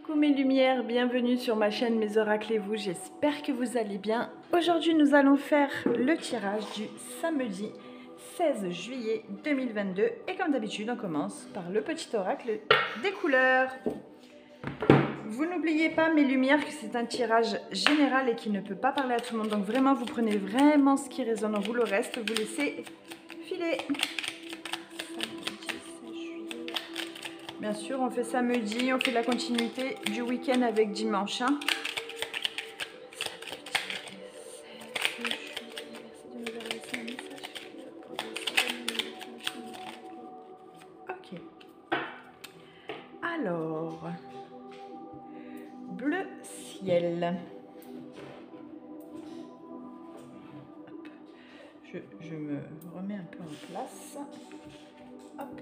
Coucou mes lumières, bienvenue sur ma chaîne Mes Oracles et vous, j'espère que vous allez bien. Aujourd'hui nous allons faire le tirage du samedi 16 juillet 2022 et comme d'habitude on commence par le petit oracle des couleurs. Vous n'oubliez pas mes lumières que c'est un tirage général et qui ne peut pas parler à tout le monde, donc vraiment vous prenez vraiment ce qui résonne en vous, le reste vous laissez filer. Bien sûr, on fait samedi, on fait la continuité du week-end avec dimanche. Hein. Ok. Alors, bleu ciel. Je me remets un peu en place. Hop.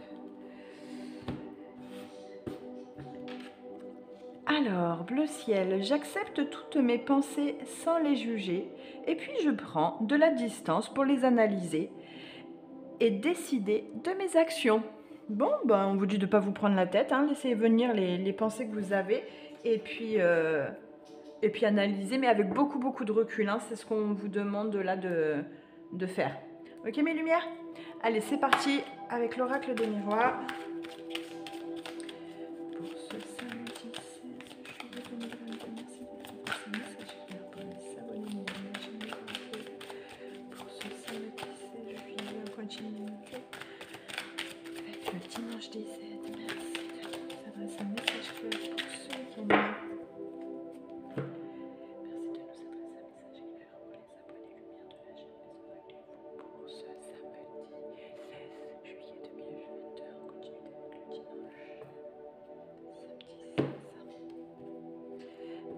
Alors, bleu ciel, j'accepte toutes mes pensées sans les juger et puis je prends de la distance pour les analyser et décider de mes actions. Bon, ben, on vous dit de ne pas vous prendre la tête, hein, laissez venir les pensées que vous avez et puis analyser, mais avec beaucoup de recul. Hein, c'est ce qu'on vous demande là de faire. Ok mes lumières? Allez, c'est parti avec l'oracle des miroirs. Pour ce samedi 16 juillet 2022, merci de passer message clair pour les abonnés. Pour ce samedi 16 juillet, on continue avec le dimanche 17. Merci de nous adresser un message clair pour ceux qui ont mis.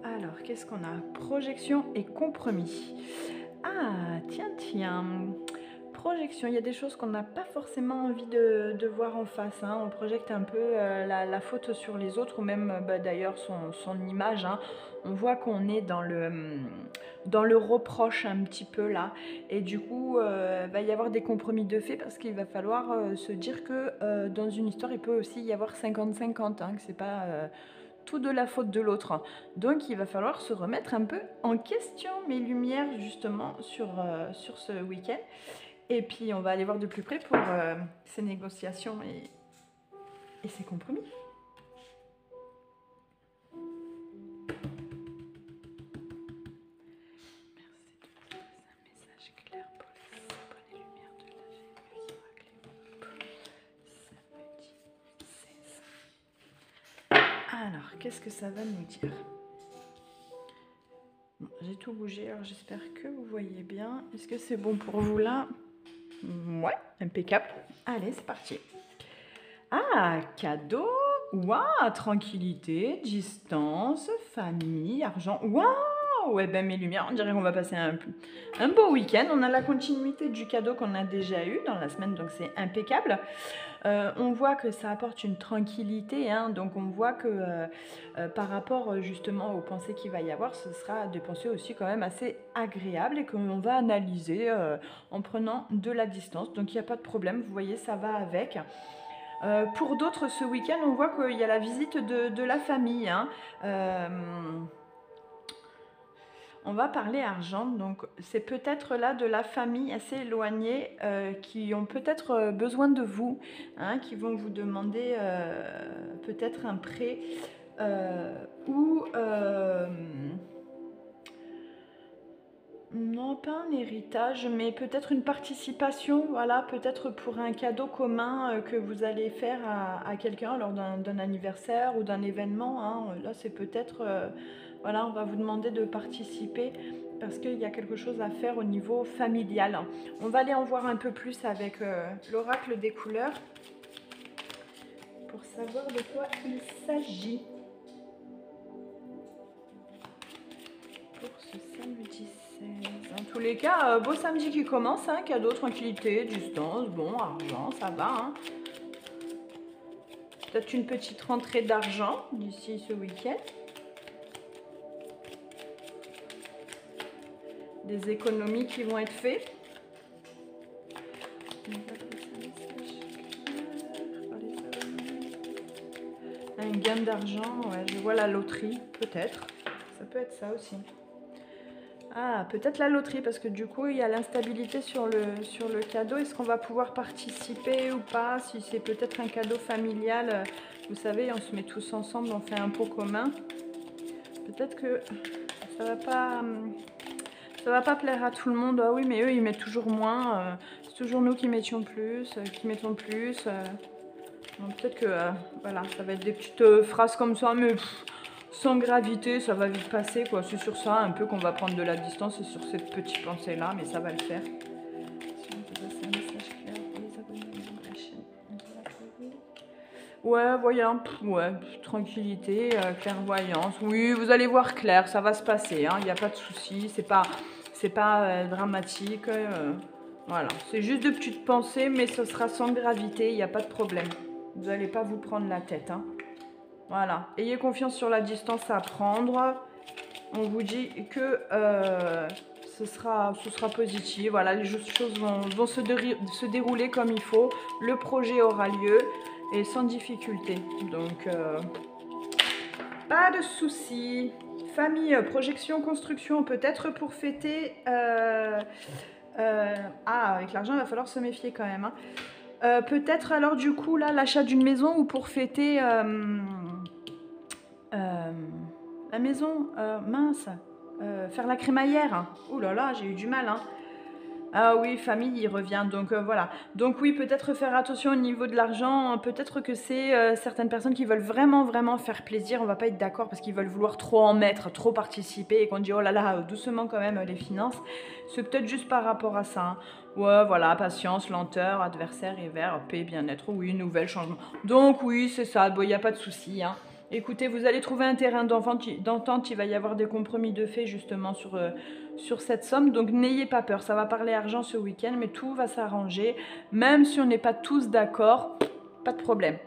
Alors, qu'est-ce qu'on a? Projection et compromis. Ah, tiens. Projection, il y a des choses qu'on n'a pas forcément envie de voir en face. Hein. On projette un peu la faute sur les autres ou même d'ailleurs son image. Hein. On voit qu'on est dans le reproche un petit peu là. Et du coup, va y avoir des compromis de fait parce qu'il va falloir se dire que dans une histoire, il peut aussi y avoir 50-50. Hein, que c'est pas... tout de la faute de l'autre. Donc il va falloir se remettre un peu en question mes lumières justement sur ce week-end. Et puis on va aller voir de plus près pour ces négociations et ces compromis. Alors, qu'est-ce que ça va nous dire? Bon, j'ai tout bougé, alors j'espère que vous voyez bien. Est-ce que c'est bon pour vous là? Ouais, impeccable. Allez, c'est parti. Ah, cadeau. Waouh, tranquillité, distance, famille, argent. Waouh, ouais, ben mes lumières, on dirait qu'on va passer un beau week-end. On a la continuité du cadeau qu'on a déjà eu dans la semaine, donc c'est impeccable. On voit que ça apporte une tranquillité, hein, donc on voit que par rapport justement aux pensées qu'il va y avoir, ce sera des pensées aussi quand même assez agréables et qu'on va analyser en prenant de la distance. Donc il n'y a pas de problème, vous voyez, ça va avec. Pour d'autres, ce week-end, on voit qu'il y a la visite de la famille. Hein. On va parler argent, donc c'est peut-être là de la famille assez éloignée qui ont peut-être besoin de vous, hein, qui vont vous demander peut-être un prêt ou... non, pas un héritage, mais peut-être une participation, voilà, peut-être pour un cadeau commun que vous allez faire à quelqu'un lors d'un anniversaire ou d'un événement. Hein. Là, c'est peut-être, voilà, on va vous demander de participer parce qu'il y a quelque chose à faire au niveau familial. On va aller en voir un peu plus avec l'oracle des couleurs pour savoir de quoi il s'agit. Pour ce samedi 16. En tous les cas, beau samedi qui commence, hein, cadeau, tranquillité, distance, bon, argent, ça va. Hein. Peut-être une petite rentrée d'argent d'ici ce week-end. Des économies qui vont être faites. Un gain d'argent, ouais, je vois la loterie, peut-être. Ça peut être ça aussi. Ah, peut-être la loterie, parce que du coup, il y a l'instabilité sur le cadeau. Est-ce qu'on va pouvoir participer ou pas? Si c'est peut-être un cadeau familial, vous savez, on se met tous ensemble, on fait un pot commun. Peut-être que ça va pas plaire à tout le monde. Ah oui, mais eux, ils mettent toujours moins. C'est toujours nous qui mettions plus, qui mettons plus. Peut-être que, voilà, ça va être des petites phrases comme ça, mais sans gravité, ça va vite passer, quoi. C'est sur ça, un peu, qu'on va prendre de la distance, c'est sur cette petite pensée-là, mais ça va le faire. Si on peut passer un message clair pour les abonnés de la chaîne. Ouais, voyant, ouais, tranquillité, clairvoyance. Oui, vous allez voir clair, ça va se passer, hein, il n'y a pas de souci, c'est pas dramatique. Voilà, c'est juste de petites pensées, mais ce sera sans gravité, il n'y a pas de problème. Vous n'allez pas vous prendre la tête, hein. Voilà, ayez confiance sur la distance à prendre. On vous dit que ce sera positif. Voilà, les choses vont se dérouler comme il faut. Le projet aura lieu et sans difficulté. Donc, pas de soucis. Famille, projection, construction, peut-être pour fêter... avec l'argent, il va falloir se méfier quand même, hein. Peut-être alors du coup là l'achat d'une maison ou pour fêter la maison, mince, faire la crémaillère. Ouh là là, j'ai eu du mal, hein. Ah oui, famille, il revient, donc voilà. Donc oui, peut-être faire attention au niveau de l'argent, peut-être que c'est certaines personnes qui veulent vraiment, vraiment faire plaisir, on va pas être d'accord parce qu'ils veulent vouloir trop en mettre, trop participer et qu'on dit oh là là, doucement quand même les finances. C'est peut-être juste par rapport à ça, hein. Ouais, voilà, patience, lenteur, adversaire, hiver, paix, bien-être, oui, nouvelle, changement. Donc oui, c'est ça, bon, il n'y a pas de souci, hein. Écoutez, vous allez trouver un terrain d'entente, il va y avoir des compromis de fait justement sur cette somme, donc n'ayez pas peur, ça va parler argent ce week-end, mais tout va s'arranger, même si on n'est pas tous d'accord, pas de problème.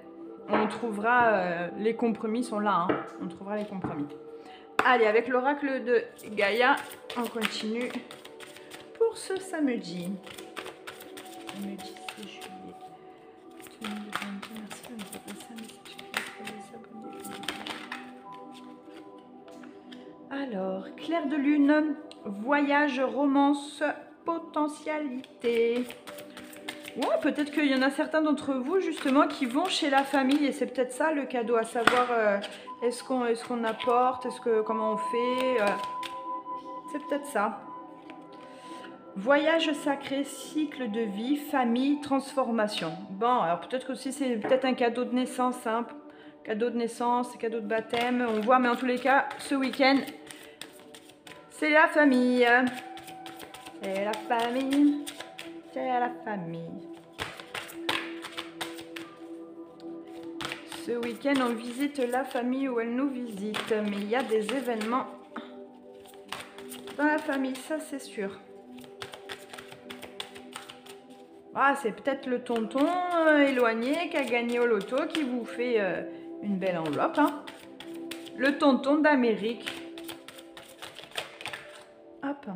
On trouvera, les compromis sont là, hein. On trouvera les compromis. Allez, avec l'oracle de Gaïa, on continue pour ce samedi. Samedi 6 juillet 2022, merci de nous passer un message pour les abonnés. Alors, clair de lune, voyage, romance, potentialité. Ouais, peut-être qu'il y en a certains d'entre vous justement qui vont chez la famille et c'est peut-être ça le cadeau, à savoir est-ce qu'on apporte, comment on fait, c'est peut-être ça. Voyage sacré, cycle de vie, famille, transformation. Bon, alors peut-être aussi c'est peut-être un cadeau de naissance, hein. Cadeau de naissance, cadeau de baptême, on voit, mais en tous les cas, ce week-end, c'est la famille. C'est la famille. C'est la famille. Ce week-end, on visite la famille où elle nous visite, mais il y a des événements dans la famille, ça c'est sûr. Ah, c'est peut-être le tonton éloigné qui a gagné au loto qui vous fait une belle enveloppe, hein. Le tonton d'Amérique. Hop.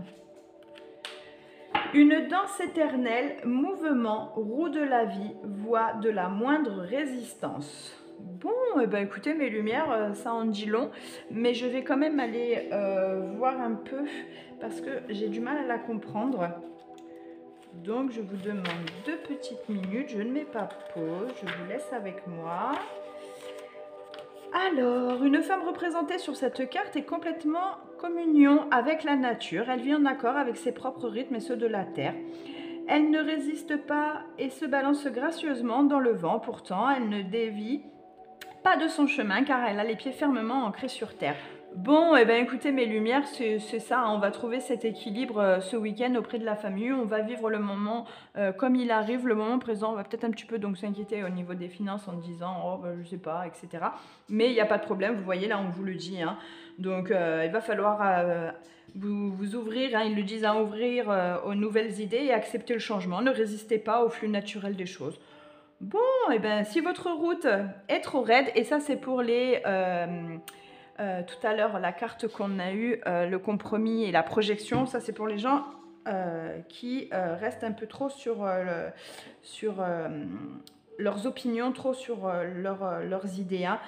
Une danse éternelle, mouvement, roue de la vie, voie de la moindre résistance. Bon, eh ben écoutez, mes lumières, ça en dit long, mais je vais quand même aller voir un peu parce que j'ai du mal à la comprendre. Donc, je vous demande 2 petites minutes. Je ne mets pas pause. Je vous laisse avec moi. Alors, une femme représentée sur cette carte est complètement communion avec la nature. Elle vit en accord avec ses propres rythmes et ceux de la terre. Elle ne résiste pas et se balance gracieusement dans le vent. Pourtant, elle ne dévie pas de son chemin car elle a les pieds fermement ancrés sur terre. Bon, eh bien écoutez mes lumières, c'est ça, hein, on va trouver cet équilibre ce week-end auprès de la famille, on va vivre le moment comme il arrive, le moment présent, on va peut-être un petit peu donc s'inquiéter au niveau des finances en disant, oh ben, je sais pas, etc. Mais il n'y a pas de problème, vous voyez là on vous le dit, hein. Donc il va falloir vous ouvrir, hein, ils le disent, à ouvrir aux nouvelles idées et accepter le changement, ne résistez pas au flux naturel des choses. Bon, et bien si votre route est trop raide, et ça c'est pour les... tout à l'heure, la carte qu'on a eue, le compromis et la projection, ça c'est pour les gens qui restent un peu trop sur leurs opinions, trop sur leurs idées, hein.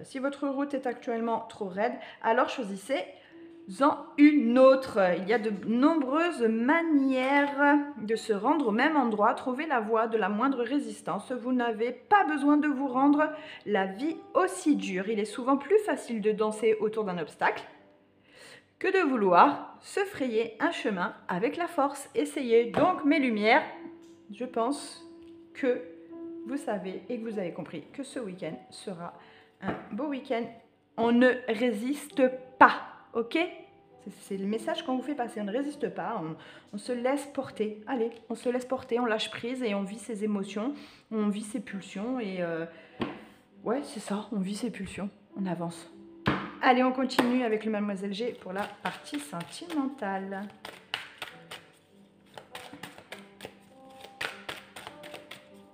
Si votre route est actuellement trop raide, alors choisissez-en une autre. Il y a de nombreuses manières de se rendre au même endroit. Trouvez la voie de la moindre résistance. Vous n'avez pas besoin de vous rendre la vie aussi dure. Il est souvent plus facile de danser autour d'un obstacle que de vouloir se frayer un chemin avec la force. Essayez donc mes lumières. Je pense que vous savez et que vous avez compris que ce week-end sera un beau week-end. On ne résiste pas, ok? C'est le message qu'on vous fait passer. On ne résiste pas, on se laisse porter. Allez, on se laisse porter, on lâche prise et on vit ses émotions, on vit ses pulsions et ouais, c'est ça, on vit ses pulsions, on avance. Allez, on continue avec le Mademoiselle G pour la partie sentimentale.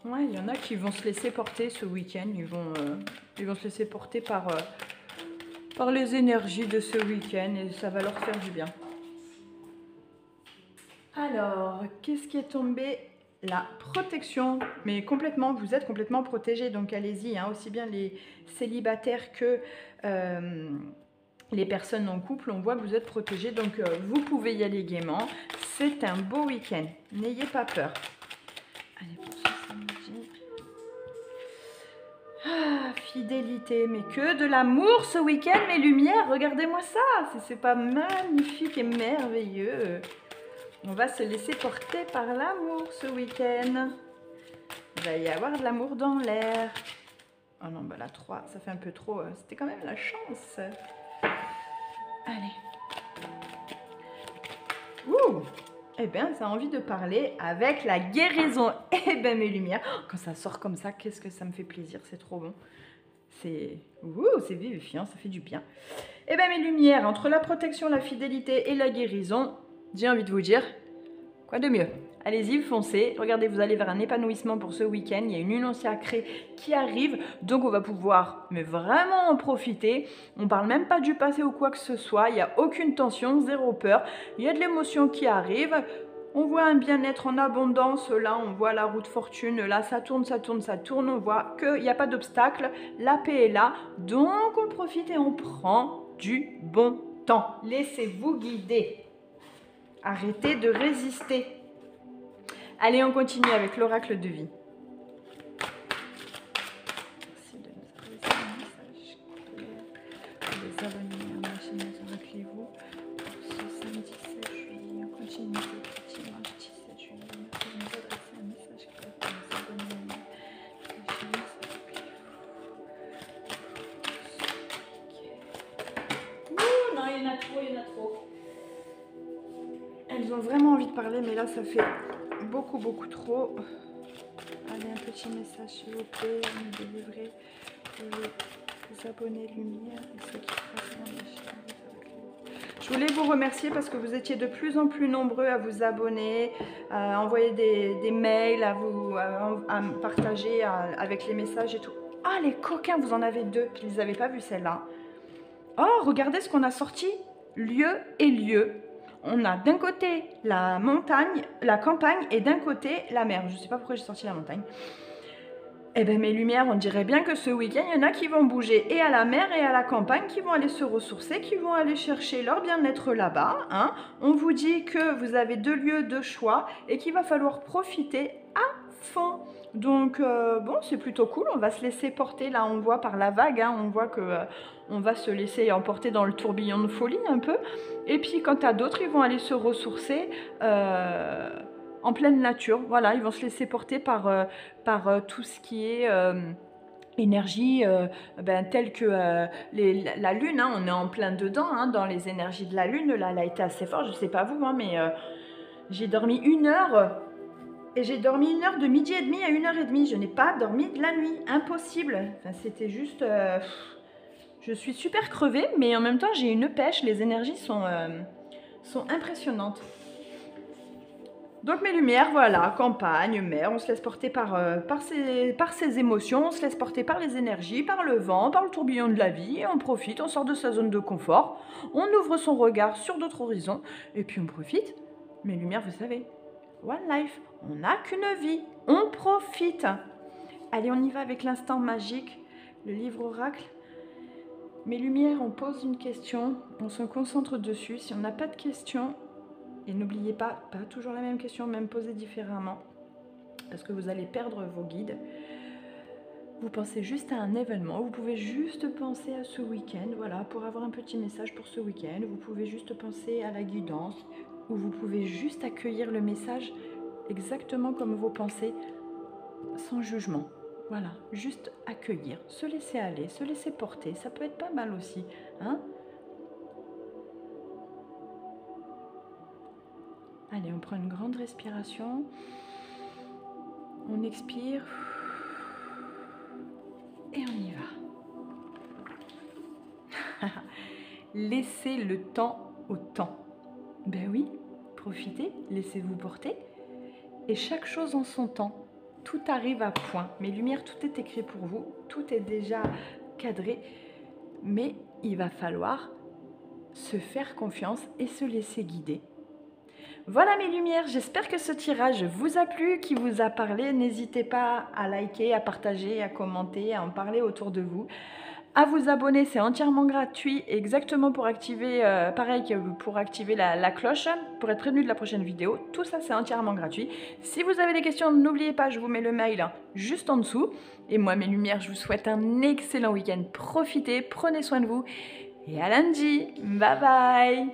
Ouais, il y en a qui vont se laisser porter ce week-end. Ils vont se laisser porter par les énergies de ce week-end et ça va leur faire du bien. Alors, qu'est-ce qui est tombé? La protection, mais complètement, vous êtes complètement protégés, donc allez-y, hein, aussi bien les célibataires que les personnes en couple, on voit que vous êtes protégés, donc vous pouvez y aller gaiement. C'est un beau week-end, n'ayez pas peur. Allez, pour ce samedi. Ah, fidélité, mais que de l'amour ce week-end, mes lumières, regardez-moi ça, c'est pas magnifique et merveilleux. On va se laisser porter par l'amour ce week-end. Il va y avoir de l'amour dans l'air. Oh non, bah la 3, ça fait un peu trop. C'était quand même la chance. Allez. Ouh! Eh bien, ça a envie de parler avec la guérison. Eh bien, mes lumières. Quand ça sort comme ça, qu'est-ce que ça me fait plaisir. C'est trop bon. C'est vivifiant, ça fait du bien. Eh bien, mes lumières, entre la protection, la fidélité et la guérison, j'ai envie de vous dire, quoi de mieux? Allez-y, foncez. Regardez, vous allez vers un épanouissement pour ce week-end. Il y a une union sacrée qui arrive, donc on va pouvoir mais vraiment en profiter. On parle même pas du passé ou quoi que ce soit. Il n'y a aucune tension, zéro peur. Il y a de l'émotion qui arrive. On voit un bien-être en abondance. Là, on voit la roue de fortune. Là, ça tourne, ça tourne, ça tourne. On voit qu'il n'y a pas d'obstacle. La paix est là. Donc, on profite et on prend du bon temps. Laissez-vous guider. Arrêtez de résister. Allez, on continue avec l'oracle de vie. Merci de nous adresser un message clair pour les abonnés à ma chaîne. Rappelez-vous, pour ce samedi 7 juillet, on continue depuis dimanche 17 juillet. Merci de nous adresser un message clair pour les abonnés à ma chaîne. Ouh, non, il y en a trop, il y en a trop. Elles ont vraiment envie de parler, mais là, ça fait beaucoup trop. Allez, un petit message s'il vous plaît, me délivrer pour les abonnés lumière et ceux qui passent dans les chaînes. Je voulais vous remercier parce que vous étiez de plus en plus nombreux à vous abonner, à envoyer des mails, à me partager avec les messages et tout. Ah, les coquins, vous en avez deux, je ne les avais pas vus celles-là. Oh, regardez ce qu'on a sorti, lieu et lieu. On a d'un côté la montagne, la campagne et d'un côté la mer. Je ne sais pas pourquoi j'ai sorti la montagne. Eh bien, mes lumières, on dirait bien que ce week-end, il y en a qui vont bouger et à la mer et à la campagne, qui vont aller se ressourcer, qui vont aller chercher leur bien-être là-bas. Hein. On vous dit que vous avez deux lieux de choix et qu'il va falloir profiter à fond. Donc, bon, c'est plutôt cool. On va se laisser porter, là, on voit par la vague. Hein, on voit que on va se laisser emporter dans le tourbillon de folie un peu. Et puis, quant à d'autres, ils vont aller se ressourcer en pleine nature. Voilà, ils vont se laisser porter par tout ce qui est énergie telle que la lune. Hein, on est en plein dedans, hein, dans les énergies de la lune. Là, elle a été assez forte. Je ne sais pas vous, hein, mais j'ai dormi 1 heure. Et j'ai dormi 1 heure de midi et demi à 1h30. Je n'ai pas dormi de la nuit. Impossible. Enfin, c'était juste... je suis super crevée, mais en même temps, j'ai une pêche. Les énergies sont impressionnantes. Donc, mes lumières, voilà, campagne, mer. On se laisse porter par ses émotions. On se laisse porter par les énergies, par le vent, par le tourbillon de la vie. Et on profite, on sort de sa zone de confort. On ouvre son regard sur d'autres horizons. Et puis, on profite. Mes lumières, vous savez... One life, on n'a qu'une vie, on profite. Allez, on y va avec l'instant magique le livre oracle. Mes lumières, on pose une question, on se concentre dessus. Si on n'a pas de question, et n'oubliez pas toujours la même question, même posée différemment, parce que vous allez perdre vos guides. Vous pensez juste à un événement, vous pouvez juste penser à ce week-end, voilà, pour avoir un petit message pour ce week-end. Vous pouvez juste penser à la guidance, ou vous pouvez juste accueillir le message exactement comme vous pensez, sans jugement. Voilà, juste accueillir, se laisser aller, se laisser porter, ça peut être pas mal aussi, hein? Allez, on prend une grande respiration, on expire, et on y va. Laissez le temps au temps. Ben oui, profitez, laissez-vous porter, et chaque chose en son temps. Tout arrive à point. Mes lumières, tout est écrit pour vous. Tout est déjà cadré. Mais il va falloir se faire confiance et se laisser guider. Voilà mes lumières. J'espère que ce tirage vous a plu, qu'il vous a parlé. N'hésitez pas à liker, à partager, à commenter, à en parler autour de vous. À vous abonner, c'est entièrement gratuit, exactement pour activer, pareil que pour activer la cloche, pour être prévenu de la prochaine vidéo. Tout ça, c'est entièrement gratuit. Si vous avez des questions, n'oubliez pas, je vous mets le mail juste en dessous. Et moi, mes lumières, je vous souhaite un excellent week-end. Profitez, prenez soin de vous. Et à lundi. Bye bye.